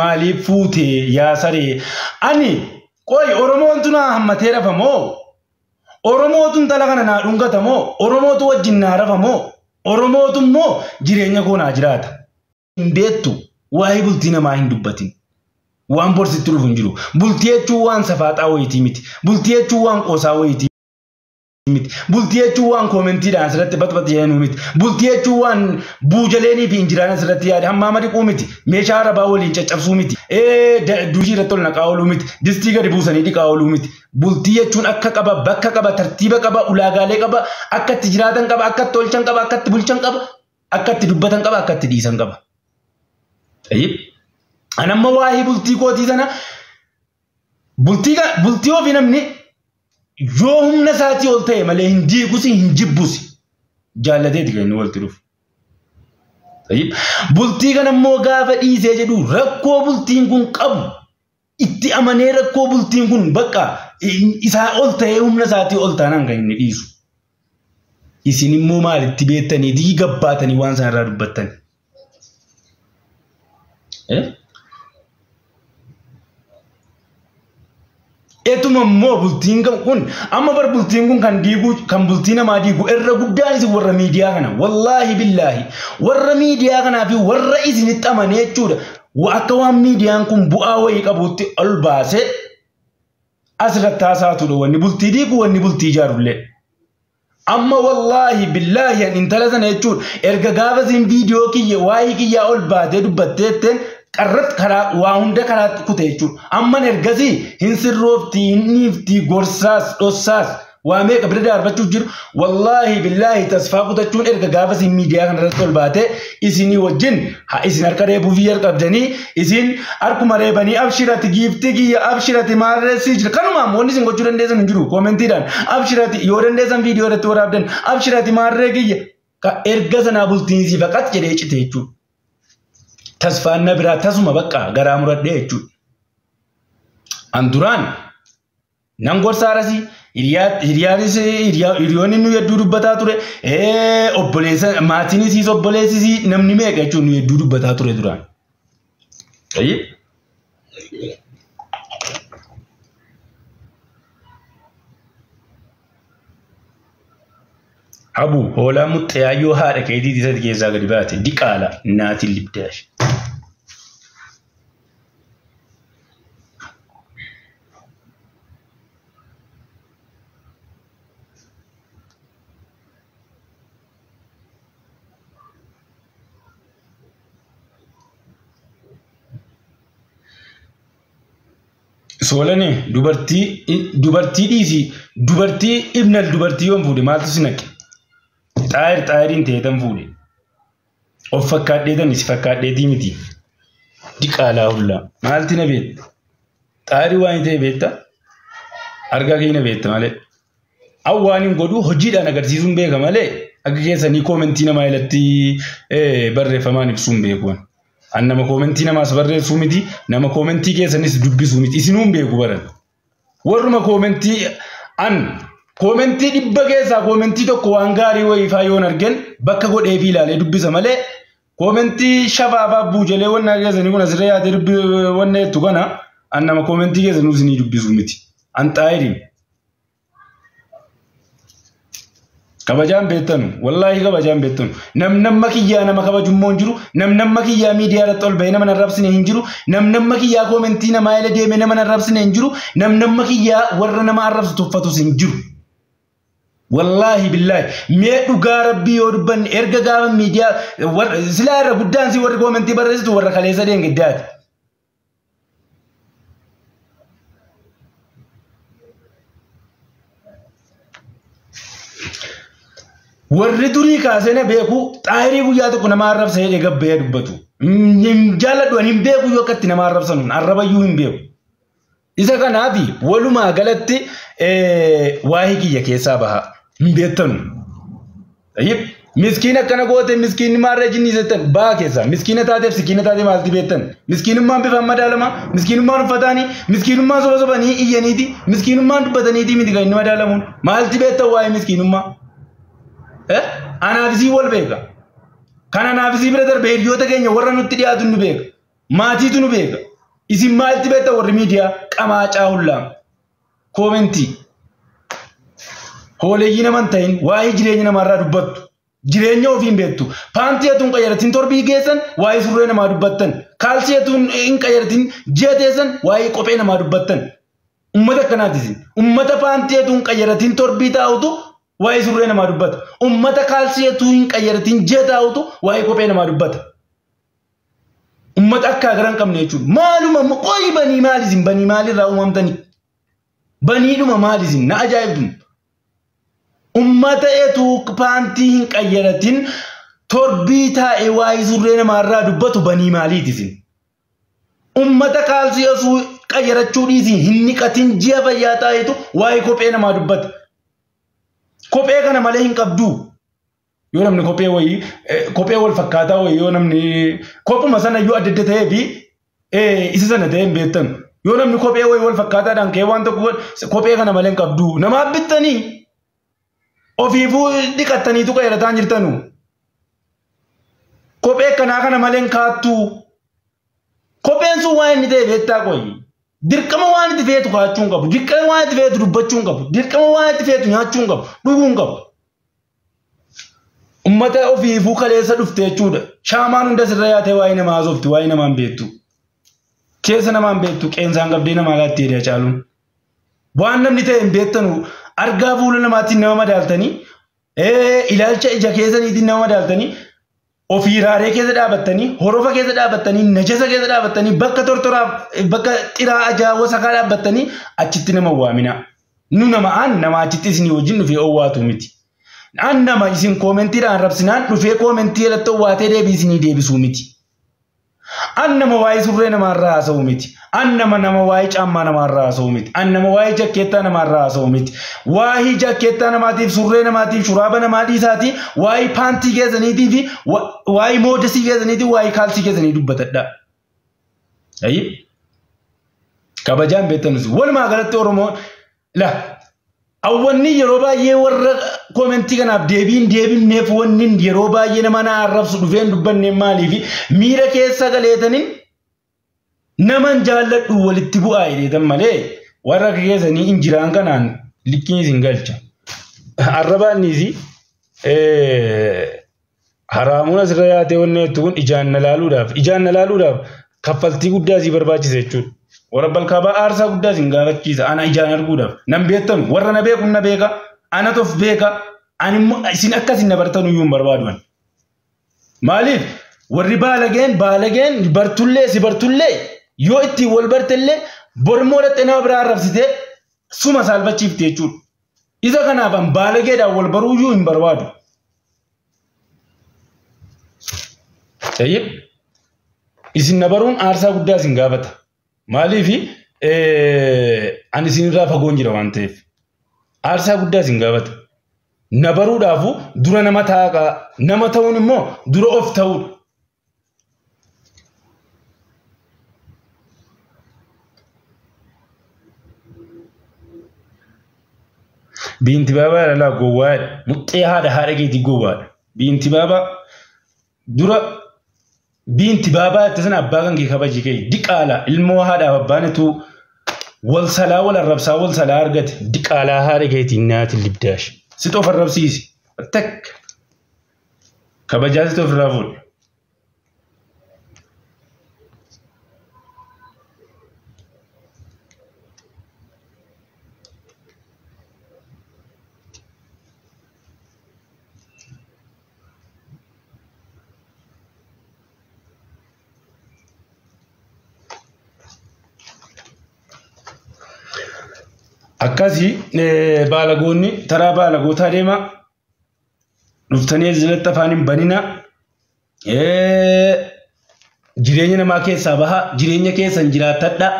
maaliif fuute yaa saree ani qoy oromoon tuna hammatee rafamoo oromootun tala kana naa dhungatamoo oromootu wajjin naa rafamoo oromootu immoo jireenya koo naa jiraata hin beektu waa'ee bultii namaa hin dubbatin waan borsitti dhufu hin jiru bultii jechuun waan safaaxaa wayitii miti bultii jechuun waan qoosaa wayitii bultii jechuun waan koomentiidhaan asirratti baxbaxee jedhanu miti bultii jechuun waan buujaleenii fi injiraan asirratti yaade hammaa madiquu miti meeshaa arabaa waliin caccabsuu miti duushii irratti ol naqaa ooluu miti distii gadi buusanii dhiqaa ooluu miti bultii jechuun akka qaba bakka qaba tartiiba qaba ulaagaalee qaba akka itti jiraatan qaba akka itti tolchan qaba akka itti bulchan qaba akka itti dubbatan qaba akka itti dhiisan qaba. Anamma waa'ee bultii kootii sana bultii ofii namni yoo humna isaatii ol ta'e malee hin diigusi hin jibbusi jaallateeti kan inni walitti dhufu. Bultii kana immoo gaafa dhiisee jedhu rakkoo bultiin kun qabu itti amanee rakkoo bultiin kun bakka isaa ol ta'e humna isaatii ol taanaan kan inni dhiisu. Isin immoo maalitti beektanii gabbaatanii waan sana irraa dubbattan? Etuma immoo bultiin kun amma bar bultiin kun kan diigu kan bultii namaa diigu irra guddaan isin warra miidiyaa kana wallaahi billaahi warra miidiyaa kanaa fi warra isinitti amanee jechuudha akka waan miidiyaan kun bu'aa wayii qabuutti ol baase asirratti haasaatudha wanni bultii diigu wanni bultii ijaarullee. Amma wallaahi billaahi intala sana jechuudha erga gaafa isin viidiyoo kiyya waa'ee kiyyaa ol baatee dubbatteetteen qarrat karaa waa hunda karaatti kute jechuudha. Amman ergasii hin sirroofti hin dhiifti gorsaas dhossaas waa meeqa bira daarbachuu jiru wallaahi billaahi tasfaa kutachuun erga gaafa isin miidiyaa kanarratti ol baatee isinii wajjin isin harka reebuu fi qabdanii isin harkuma reebanii abshirati giifti kiyya abshirati maarreessii jira kanumaan wanni isin gochuu dandeessan hin jiru koomentiidhaan abshirati yoo dandeessan viidiyoo irratti waraabdan abshirati maarree kiyya erga sanaa bultiinsii faqat jedhee cite jechuudha. Tasfaanna biraa tasuma bakka garaa muradhee jechuudha. Anduraan nan gorsaarasi hiriyoonni nu hedduu dubbataa ture obboleessa maatiinis obboleessis namni meeqa jechuun nu hedduu dubbataa ture duraan. Abu hoolaa muxxayyaayoo haadha keetii isa keessaa gadi baate diqaala naatiin libdaash. Soolani dubartii dhiisi dubartii ibnal dubartii yoon fuudhe maaltu si naqe? Xaayiriin ta'eetan fuudhe. Of fakkaadheetan isi fakkaadheetii miti. Diqaalaa hullaa. Maalti na beekta? Xaayirii waan ta'e beekta? Argaa kee na beekta malee. Awwaan hin godhu hojiidhaan agarsiisuun beeka malee akka keessanii koomentii namaa irratti barreeffamaan ibsuun beekuun. An nama koomentii namaas barreessuu miti nama koomentii keessanis dubbisuu miti isinuun beeku baran. Warruma koomentii an koomentii dhibba keessaa koomentii tokko waan gaarii wayiifaa yoon argan bakka godhee fi ilaalee dubbisa malee koomentii shafaafaa buujalee wannaa keessanii kun asirra yaadee wanna jettu kana an nama koomentii keessanuu isinii dubbisuu miti. An xaayiriin. Kabajaan beektanu wallaahi kabajaan beektanu namnamma kiyyaa nama kabajummoo hin jiru namnamma kiyyaa miidiyaa irratti ol bahee nama narrabsine hin jiru namnamma kiyyaa koomentii namaa ila deemee nama narrabsine hin jiru namnamma kiyyaa warra nama arrabsu tuffatus hin jiru. Wallaahi billaahi mee dhugaa rabbii yoo dubbanne erga gaafa miidiyaa silaa irra guddaan si warri koomentii barreessitu warra kaleessa deengiddaati. Warri durii kaasee beeku xaayirii guyyaa tokko nama arrabsa jedhee gabbee dubbatu. Jaaladhu ani hin beeku yoo akkatti nama arrabsanuun arrabayyuu hin beeku. Isa kanaafi walumaa galatti waa'ee kiyya keessaa baha hin beektanu. Miskiin akkana goote miskiin maarree jinni jettan baha keessaa miskiina taateef sikiina taatee maalti beektan miskiinummaan bifaan madaalama miskiinummaan uffataanii miskiinummaan soba sobanii iyyaniiti miskiinummaan dubbataniiti miti kan inni madaalamuun maalti beektan waa'ee miskiinummaa. Anaafisii wal beeka. Kan anaafisii bira darbe hiriyoota keenya warra nutti dhiyaatu nu beeka. Maatiitu nu beeka. Isin maalti beekta warri miidiyaa qamaacaa hullaam. Koomentii. Hooleeyyii naman ta'in waa'ee jireenya namaarraa dubbattu. Jireenya ofiin beektu. Paantii atuun qayyaratiin torbii geessan waa'ee surree namaa dubbattan. Kaalsii atuun hin qayyaratiin ji'a teessan waa'ee kophee namaa dubbattan. Ummata akkanaatis. Ummata paantii atuun qayyaratiin torbii taa'utu waa'ee surree namaa dubbata. Ummata kaalsii atuun hin qayyaratiin ji'a taa'utu waa'ee kophee namaa dubbata. Ummata akka garan qabne jechuudha. Maaluma qoyi banii maalisin banii maalirraa uumamtanii? Baniidhuma maalisin na ajaa'ibdu. Ummata eetuu paantii hin qayyaratin torbii taa'ee waa'ee surree namaarraa dubbatu banii maaliitisin. Ummata kaalsii osoo qayyarachuu dhiisii hin niqatin ji'a fayyaa taa'etu waa'ee kophee namaa dubbata. Kophee kana malee hin qabdu. Yoo namni kophee wal fakkaataa wayii yoo namni kophuma sana yoo adda adda ta'ee fi isa sana ta'ee hin beektan. Yoo namni kophee wayii wal fakkaataadhaan ka'ee waan tokko kophee kana malee hin qabdu. Namaaf bittanii ofiifuu dhiqattaniitu qayyarataa jirtanu. Kophee kanaa kana malee hin kaattu. Kopheen sun waan inni ta'e beektaa qoyi. Dirqama waan itti feetu kaachuu hin qabu. Dirqama waan itti feetu dubbachuu hin qabu. Dirqama waan itti feetu nyaachuu hin qabu. Dhuguu hin qabu. Ummata ofiifuu kaleessa dhufte jechuudha. Shaamaan hunda sirra yaatee waa'ee namaa haasofti. Waa'ee namaan beektu. Keessa namaan beektu. Qeensaan qabdee namaa laatti hidhaa caaluun. Waan namni ta'e hin beektanu argaa fuula namaatiin nama madaaltanii ilaalcha ija keessaniitiin nama madaaltanii ofii raaree keessa dhaabattanii horofa keessa dhaabattanii najasa keessa dhaabattanii bakka tortoraaf bakka xiraa ajaa'oo sakaa dhaabbattanii achitti nama waamina. Nu nama achitti isinii wajjin dhufee owwaatu miti. An nama isin koomentiidhaan rabsinaan dhufee koomentii irratti owwaatee deebisinii deebisuu miti. An nama waa'ee surree namaarraa haasa'u miti. An nama waa'ee caammaa namaarraa haasa'u miti. An nama waa'ee jakkeettaa namaarraa haasa'u miti. Waa'ee jakkeettaa namaatiif surree namaatiif shuraaba namaa dhiisaatii waa'ee paantii keessaniitii fi waa'ee moodesii keessaniitii waa'ee kaalsii keessanii dubbatadha. Ayi kabajaan beektanus walumaa galatti Oromoo la awwanni yeroo baay'ee warra koomentii kanaaf deebinneef wanni yeroo baay'ee nama na arrabsu dhufeen dubbanneen maaliifi miira keessa galeetanin naman jaalladhu walitti bu'aa jedheetan malee warra keessanii injiraan kanaan likkiin isin galcha. Arrabaanniisi haraamuun asirra yaatee wanni jettu kun ijaan na laaluudhaaf kaffaltii guddaa asii barbaachisa jechuudha. Warra balkaabaa aarsaa guddaa isin gaafachiisa. Ana ijaan arguudhaaf. Nan beektan warra na beeku na beeka. Ana tof beeka. Ani immoo isin akkasin na bartan iyyuu hin barbaaduan. Maaliif warri baalageen bartullee yoo itti wal bartellee bormoo dhatte nama biraa arrabsitee suma saalfachiifte jechuudha. Isa kanaaf an baalageedhaan wal baruu iyyuu hin barbaadu. Tayyib isin na baruun aarsaa guddaa isin gaafata. Maaliifi ani isinirraa fagoon jira waan ta'eef aarsaa guddaa isin gaafata. Na baruudhaafu dura nama taa'aa nama ta'uun immoo dura of ta'uudha. Binti baabaa dhalaa gowwaadha. Muxxee haadha keetii gowwaadha. Binti baabaa dura binti baabaa itti sana abbaa kan kee kabajii kee diqaala ilmoo haadhaaf abbaanitu wal salaa wal arrabsaa wal salaa argate diqaalaa haadha keetii naati libdaash. Sit of arrabsiisi. Takka kabajaa sit of irraa fuudhe. Akkasii baalagoonni taraa baalagootaa deema dhuftanii jalatti afaan hin banina jireenya namaa keessaa baha jireenya keessan jiraatadha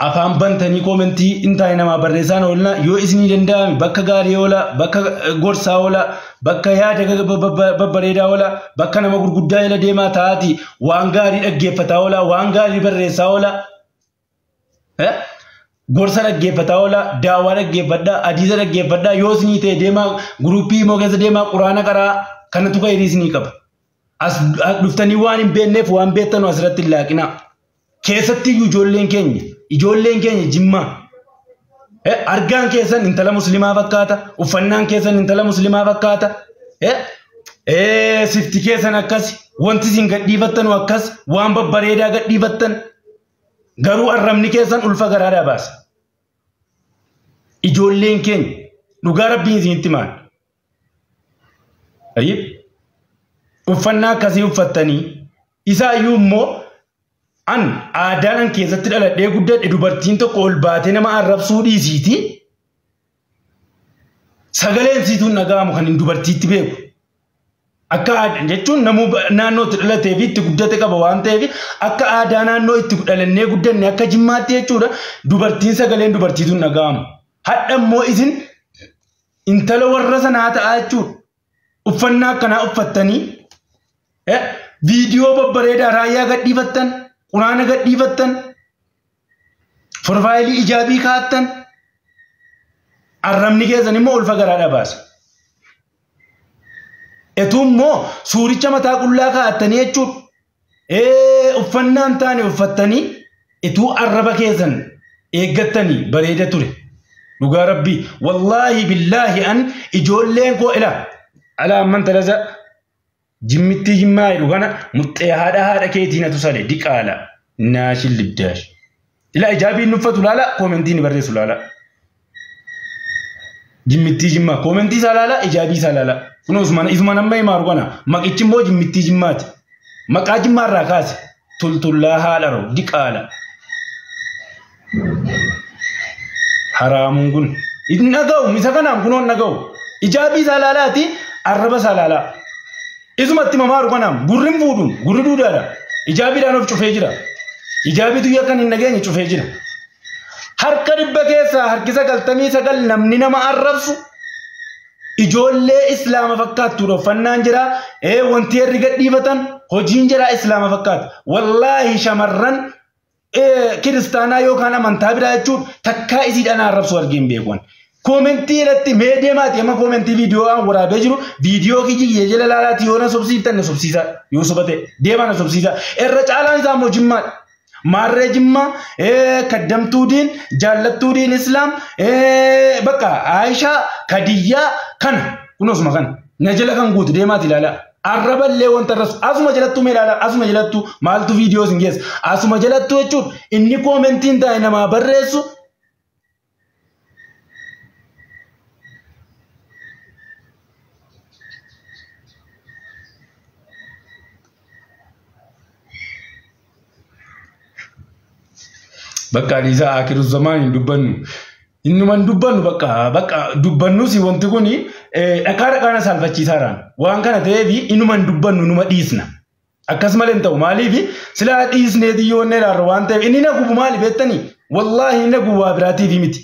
afaan bantanii koomentii intaay namaa barreessaan oolna yoo isinii danda'ame bakka gaarii oola bakka gorsaa oola bakka yaada babbareedaa oola bakka nama gurguddaa ila deemaa taati waan gaarii dhaggeeffataa oola waan gaarii barreessaa oola. Gorsa dhaggeeffataa oola daawwaa dhaggeeffadhaa hadiisa dhaggeeffadhaa yoo isinii ta'e deemaa guruupii immoo keessa deemaa quraana qaraa kanatu ka'ee isinii qaba. as dhuftanii waan hin beekneef waan beektanu asirratti laaqina keessatti ijoolleen keenya jimmaa argaan keessan intala muslimaa fakkaata uffannaan keessan intala muslimaa fakkaata sifti keessan akkas wanti isin gadhiifattan akkas waan babbareedaa gadhiifattan garuu arrabni keessan ulfa garaadhaa baasa ijoolleen keenya dhugaa rabbiin isinitti maal uffannaa akkasii uffattanii isaayyuu immoo an aadaan keessatti dhaladhee guddadhe dubartiin tokko ol baatee nama arrabsuu dhiisiiti sagaleen siituun dhaga'amu kan hin dubartiitti beeku akka aadaa jechuun namuu naannootti dhalatee fi itti guddate qaba waan ta'eef akka aadaa naannoo itti dhalannee guddanne akka jimmaatti jechuudha dubartiin sagaleen dubartiituun dhaga'amu hadha immoo isin intala warra sanaa ta'a jechuudha uffannaa akkanaa uffattanii viidiyoo babbareedaa raayyaa gadhiifattan quraana gadhiifattan forfaayilii ijaabii kaa'attan arrabni keessan immoo ulfa garaadhaa baasa etuu immoo suuricha mataa qullaa kaa'attanii jechuudha uffannaan taane uffattanii etuu arraba keessan eeggattanii bareeda ture dhugaa rabbii wallaahi billaahi an ijoolleen koo ila ala amman talaza jimmitti jimmaa jedhu kana muxxee haadha keetiinatu sale diqaala naashin liddaash ila ijaabiin nuffatu laala koomentii ni barreessu laala jimmitti jimmaa koomentii isaa laala ijaabii isaa laala kun isuma namma himaaru kana maqichi immoo jimmitti jimmaati maqaa jimmaa irraa kaase tultullaa haadha roo diqaala haraamuun kun hin dhaga'u isa kanaan kunoon dhaga'u ijaabii isaa laalaati arraba isaa laalaa isumatti mamaaru kanaan gurrin fuudhuun gurri duudhaadha ijaabiidhaan of cufee jira ijaabiitu yakkan hin dhageenye cufee jira harka dhibba keessaa harki 99 namni nama arrabsu ijoollee islaama fakkaattuudha uffannaan jira wanti herri gadhiifatan hojiin jira islaama fakkaatu wallaahi shamarran kiristaanaa yookaan amantaa biraa jechuun takkaa isiidhaan arrabsu argeen beekuun komentii irratti mee deemaati amma komentii viidiyoo aan waraabee jiru viidiyoo kiyyee jala laalaati yoo na sobsiiftan na sobsiisa yoo sobate deema na sobsiisa irra caalaan isaa immoo jimmaadha maarree jimmaa kaddamtuu diin jaallattuu diin islaam bakka Aishaa Kadiyyaa kana kunoosuma kana na jala kan guutu deemaati ilaala arraballee wanta rasu asuma jalattuu mee ilaala asuma jalattuu maaltu viidiyoo sin geessa asuma jalattuu jechuun inni komentiin taa'e namaa barreessu bakka Liza akhiru zaman dubbannu innuman dubbannu bakka dubbannu si wanti kuni dhaqaadhaan salphachiisaaraan waan kana ta'eefi innuman dubbannu numa dhiisna akkasumalee ta'u maaliif silaa dhiisnee diyyoonnee laarra waan ta'eef inni na gubu maali beektanii wallaahi inni gubu waa biraatiif miti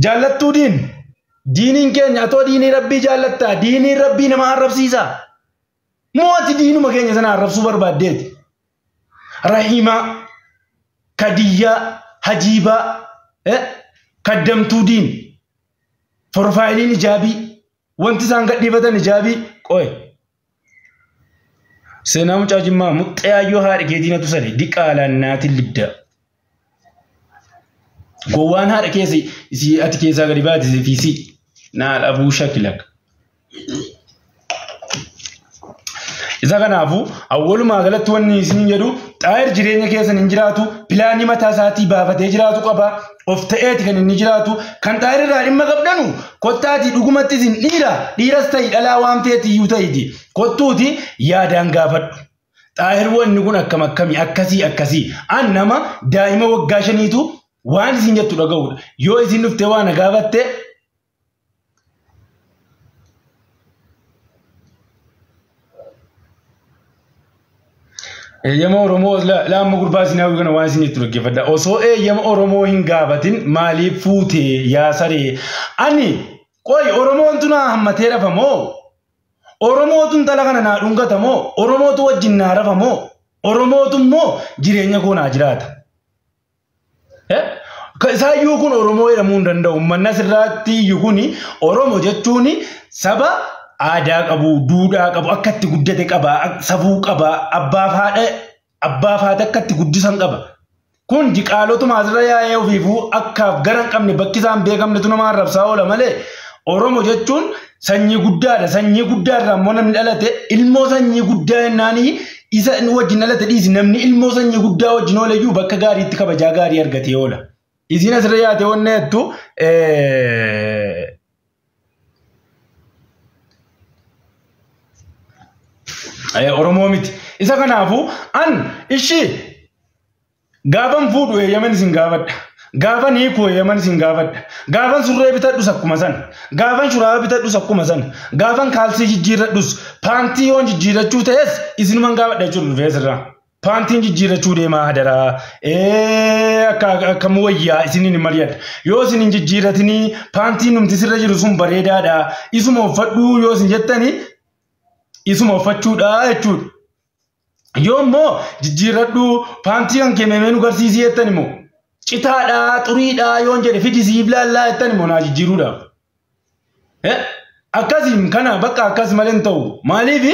jaallattuu diiniin keenya atoo diinii rabbii jaallattaa diinii rabbii nama arrabsiisaa mooti diinuma keenya sana arrabsuu barbaaddeeti rahimaa Kadiyyaa Hajiibaa kaddamtuu diin forfaayiliin ijaabii wanti isaan gadhiifatan ijaabii qo'e seenaa mucaa jimmaa muxxee ayyoo haadha keetiinatu sale diqaalaan naatiin liddaa gowwaan haadha keessa isii ati keessaa gadi baatise fiisii naa dhabuu shakilak isa kanaafu awwalumaa galatti wanni isin jedhu xaayir jireenya keessan hin jiraatu pilaanii mataa isaatii baafatee jiraatu qaba of ta'eeti kan inni jiraatu kan xaayir irraa dhimma qabdanu kottaati dhugumatti isin dhiiras ta'e dhalaa waan ta'eeti iyyuu ta'iti kottuuti yaadaan gaafadhu xaayir wanni kun akkam akkamii akkasii an nama daa'ima waggaa 5tu waan isin jettu dhaga'udha yoo isin dhuftee waan gaafatte Eeyyama Oromoo laamma gurbaa isin hawwi kana waan isin itti dhaggeeffadha. Osoo eeyyama Oromoo hin gaafatin maaliif fuutee yaa saree? Ani qoy Oromoon tun hammatee rafamoo? Oromootu intala kana naa dhungatamoo? Oromootu wajjin naa rafamoo? Oromootu immoo jireenya koo naa jiraata. Isaayyuu kun Oromoo jedhamuu hin danda'u. Uummanni asirratti iyyuu kun Oromoo jechuun saba aadaa qabu, duudhaa qabu, akkatti guddate qaba, safuu qaba, abbaaf haadha akkatti guddisan qaba. Kun diqaalotuma asirra yaa'ee ofiifuu akkaaf gara hin qabne bakki isaan beekamnetu nama arrabsaa oola malee Oromoo jechuun sanyii guddaadha. Sanyii guddaarraa immoo namni dhalate ilmoo sanyii guddaa jennaanii isa wajjin dhalate dhiisi namni ilmoo sanyii guddaa wajjin ooleyyuu bakka gaariitti kabajaa gaarii argatee oola. Isiin asirra yaate wanna jettu Oromoo miti. Isa kanaafuu an ishii gaafan fuudhu eeyyaman isin gaafadha. Gaafan hiikuu eeyyaman isin gaafadha. Gaafan surree bitadhus akkuma sana. Gaafan shuraaba bitadhus akkuma sana. Gaafan kaalsii jijjiirradhus paantii yoon jijjiirrachuu ta'es isinuman gaafadha jechuudha dhufee sirraa. Paantiin jijjiirrachuu deemaa hadaraa. Akkam wayyaa isiniin hin mari'adha. Yoo isin hin jijjiirratinii paantiin numti sirra jiru sun bareedaadha. Isuma uffadhuu yoo isin jettanii isuma uffachuudha jechuudha. Yoo immoo jijjiirradhuu paantii kan keememee nu garsiisii jettan immoo citaadhaa xuriidhaa yoon jedhe fidisiif laallaa jettan immoo naa jijjiiruudhaaf. Akkasiin kana bakka akkas malee hin ta'u. Maaliif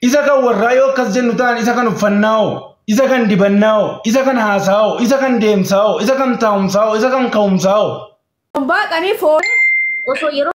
isa kan warraa yoo akkas jennu ta'an isa kan uffannaa'oo, isa kan dibannaa'oo, isa kan haasaa'oo, isa kan deemsaa'oo, isa kan taa'umsaa'oo, isa kan ka'umsaa'oo. Baaqanii foon osoo yeroo